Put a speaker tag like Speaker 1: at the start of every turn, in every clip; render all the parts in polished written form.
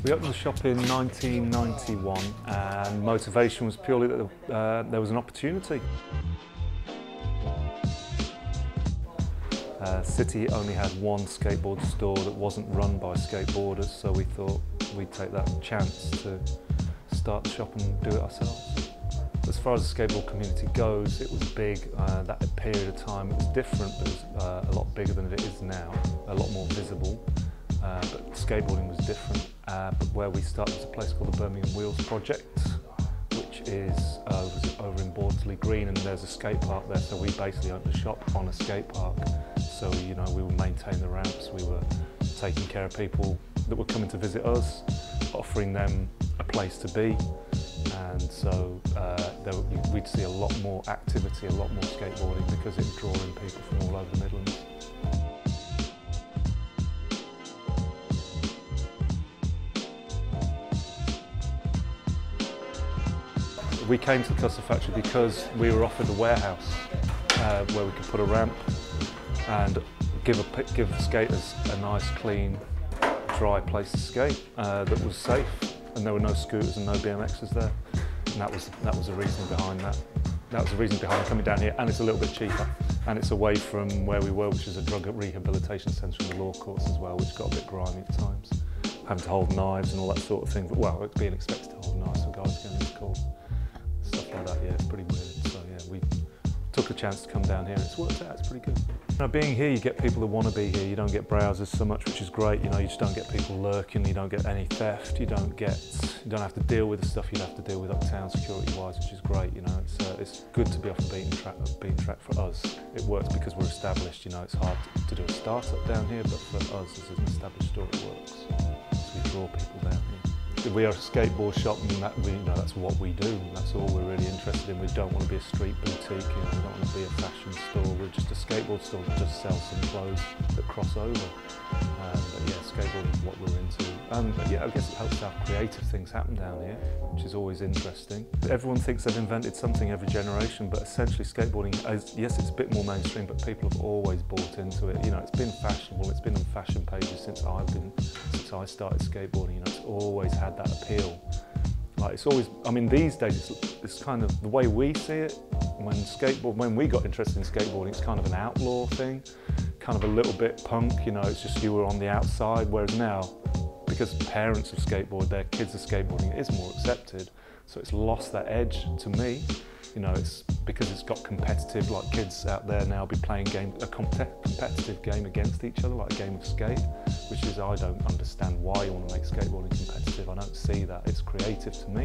Speaker 1: We opened the shop in 1991 and motivation was purely that there was an opportunity. City only had one skateboard store that wasn't run by skateboarders, so we thought we'd take that chance to start the shop and do it ourselves. As far as the skateboard community goes, it was big. That period of time it was different, but it was a lot bigger than it is now, a lot more visible. But skateboarding was different. But where we started was a place called the Birmingham Wheels Project, which is over in Bordesley Green, and there's a skate park there, so we basically opened a shop on a skate park. So, you know, we would maintain the ramps, we were taking care of people that were coming to visit us, offering them a place to be, and so we'd see a lot more activity, a lot more skateboarding, because it would draw in people from all over the Midlands. We came to the Custard Factory because we were offered a warehouse where we could put a ramp and give the skaters a nice, clean, dry place to skate that was safe, and there were no scooters and no BMXs there. And that was the reason behind that. That was the reason behind coming down here, and it's a little bit cheaper. And it's away from where we were, which is a drug rehabilitation centre in the law courts as well, which got a bit grimy at times. Having to hold knives and all that sort of thing. But, well, it's being expected to hold knives for guys going into court. Stuff like that, yeah, it's pretty weird. So yeah, we took a chance to come down here and it's worked out, it's pretty good. Now, being here, you get people that want to be here. You don't get browsers so much, which is great. You know, you just don't get people lurking, you don't get any theft, you don't have to deal with the stuff you'd have to deal with uptown security-wise, which is great. You know, it's good to be off the beaten track for us. It works because we're established. You know, it's hard to do a start-up down here, but for us as an established store, it works. So we draw people down here. We are a skateboard shop, and that's what we do. That's all we're really interested in. We don't want to be a street boutique, we don't want to be a fashion store. We're just a skateboard store that just sells some clothes that cross over. But yeah, skateboarding is what we're into. But yeah, I guess it helps to have creative things happen down here, which is always interesting. Everyone thinks they've invented something every generation, but essentially skateboarding, yes, it's a bit more mainstream, but people have always bought into it. You know, it's been fashionable, it's been on fashion pages since I started skateboarding. You know, it's always had that appeal. Like, it's always, I mean, these days it's kind of the way we see it. When we got interested in skateboarding, it's kind of an outlaw thing, kind of a little bit punk. You know, it's just you were on the outside. Whereas now, because parents have skateboarded, their kids are skateboarding, it is more accepted. So it's lost that edge to me. You know, it's because it's got competitive, like kids out there now be playing a competitive game against each other, like a game of skate, which is, I don't understand why you want to make skateboarding competitive. I don't see that. It's creative to me.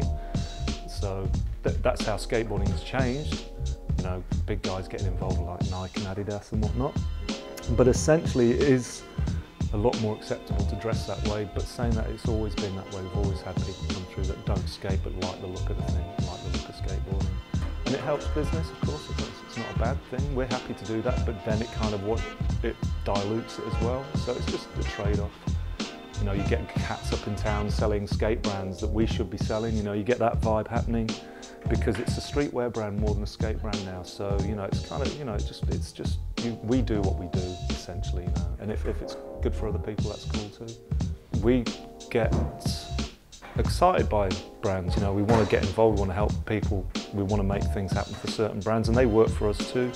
Speaker 1: So that's how skateboarding has changed. You know, big guys getting involved with like Nike and Adidas and whatnot. But essentially it is a lot more acceptable to dress that way, but saying that, it's always been that way. We've always had people come through that don't skate but like the look of the thing, like the look of skateboarding. And it helps business, of course it does. It's not a bad thing. We're happy to do that, but then it kind of it dilutes it as well. So it's just a trade-off. You know, you get cats up in town selling skate brands that we should be selling. You know, you get that vibe happening because it's a streetwear brand more than a skate brand now. So, you know, it's kind of, you know, we do what we do essentially, you know. And if it's good for other people, that's cool too. We get excited by brands, you know, we want to get involved, we want to help people, we want to make things happen for certain brands, and they work for us too.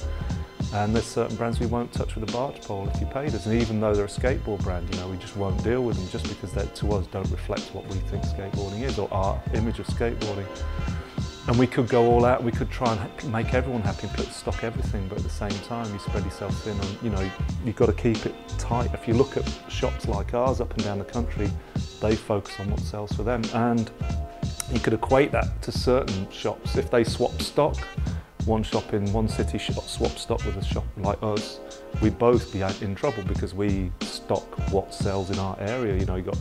Speaker 1: And there's certain brands we won't touch with a barge pole if you paid us, and even though they're a skateboard brand, you know, we just won't deal with them just because they, to us, don't reflect what we think skateboarding is or our image of skateboarding. And we could go all out, we could try and make everyone happy and stock everything, but at the same time you spread yourself thin, and you know, you've got to keep it tight. If you look at shops like ours up and down the country, they focus on what sells for them, and you could equate that to certain shops. If they swap stock, one shop in one city swap stock with a shop like us, we'd both be in trouble because we stock what sells in our area. You know, you got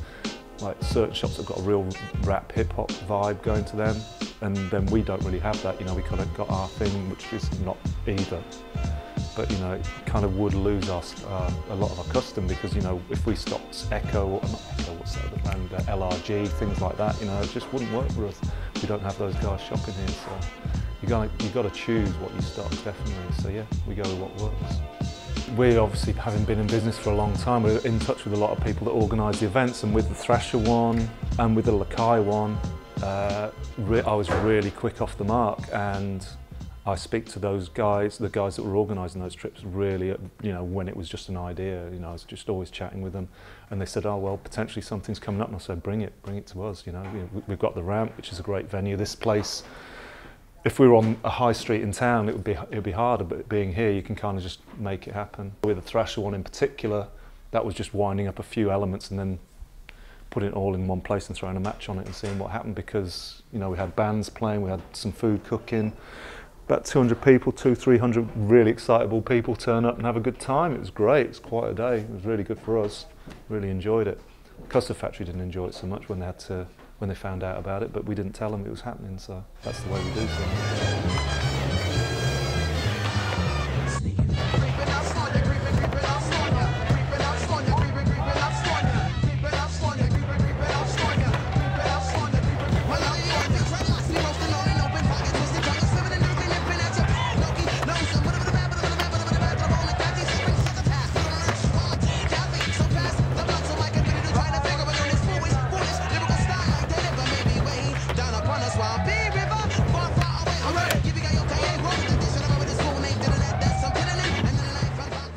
Speaker 1: like certain shops that have got a real rap hip hop vibe going to them, and then we don't really have that. You know, we kind of got our thing, which is not either. But you know, it kind of would lose us a lot of our custom because, you know, if we stocked Echo, or not Echo, what's the other brand, LRG, things like that, you know, it just wouldn't work for us. We don't have those guys shopping here, so you got to choose what you stock, definitely. So yeah, we go with what works. We obviously, having been in business for a long time, we're in touch with a lot of people that organise the events, and with the Thrasher one and with the Lakai one, I was really quick off the mark, and I speak to those guys, the guys that were organising those trips, really, you know, when it was just an idea. You know, I was just always chatting with them, and they said, "Oh well, potentially something's coming up," and I said, bring it to us." You know, we've got the Ramp, which is a great venue. This place, if we were on a high street in town, it would be harder, but being here, you can kind of just make it happen. With the Thrasher one in particular, that was just winding up a few elements and then putting it all in one place and throwing a match on it and seeing what happened, because, you know, we had bands playing, we had some food cooking. About 200 people, 200-300 really excitable people turn up and have a good time. It was great. It's quite a day. It was really good for us. Really enjoyed it. Custard Factory didn't enjoy it so much when they found out about it, but we didn't tell them it was happening, so that's the way we do things.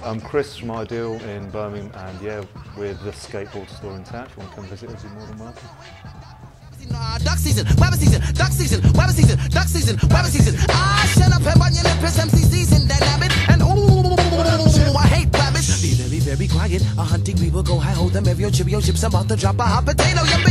Speaker 1: I'm Chris from Ideal in Birmingham, and yeah, we're the skateboard store in town. If you want to come visit us, you're more than welcome.
Speaker 2: Duck season, rabbit season, duck season, rabbit season, duck season, rabbit season. Shut up, and your lips, MC season, dynamic, and ooh, I hate rabbits. Be very, very quiet. A hunting we will go high, hold them, every chips about to drop a hot potato. Yum,